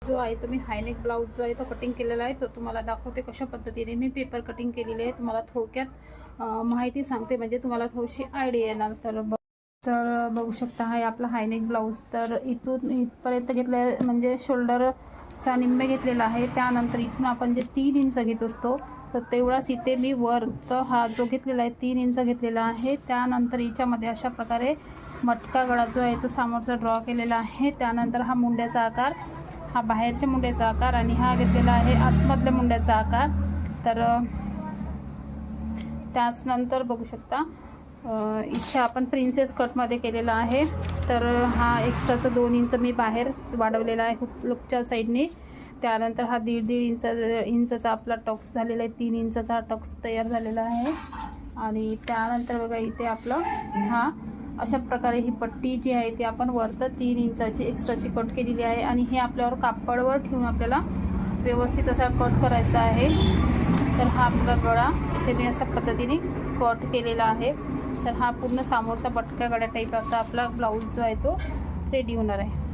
जो आहे तो मी हायनेक ब्लाऊज जो आहे तो कटिंग केलेला आहे, तो तुम्हाला दाखवते कशा पद्धतीने मी पेपर कटिंग केलेली आहे. तुम्हाला थोडक्यात माहिती सांगते, म्हणजे तुम्हाला थोडीशी आयडिया येणार. तर बघू शकता हा आपला हायनेक ब्लाऊज. तर इथून इथपर्यंत घेतलं आहे, म्हणजे शोल्डरचा निम्मे घेतलेला आहे. त्यानंतर इथून आपण जे 3 इंच घेत असतो, तर तेवढाच इथे मी वर तर हा जो घेतलेला आहे 3 इंच घेतलेला आहे. त्यानंतर हिच्यामध्ये अशा प्रकारे मटका गळा जो आहे तो समोरचा ड्रॉ केलेला आहे. त्यानंतर हा मुंड्याचा आकार, हा बाहेरच्या मुंड्याचा आकार, आणि हा घेतलेला आहे आतमधल्या मुंड्याचा आकार. तर त्याचनंतर बघू शकता इथे आपण प्रिन्सेस कटमध्ये केलेला आहे. तर हा एक्स्ट्राचा 2 इंच मी बाहेर वाढवलेला आहे हुकच्या साईडने. त्यानंतर हा 1.5 इंचचा आपला टक्स झालेला आहे, 3 इंचचा टक्स तयार झालेला आहे. आणि त्यानंतर बघा इथे आपलं हा अशा प्रकारे ही पट्टी जी आहे ती आपण वरतं 3 इंचाची एक्स्ट्राची कट केलेली आहे. आणि हे आपल्यावर कापडवर ठेवून आपल्याला व्यवस्थित असा कट करायचा आहे. तर हा आपला गळा इथे मी अशा पद्धतीने कट केलेला आहे. तर हा पूर्ण समोरचा बटक्या गळ्या टाईप आता आपला ब्लाऊज जो आहे तो रेडी होणार आहे.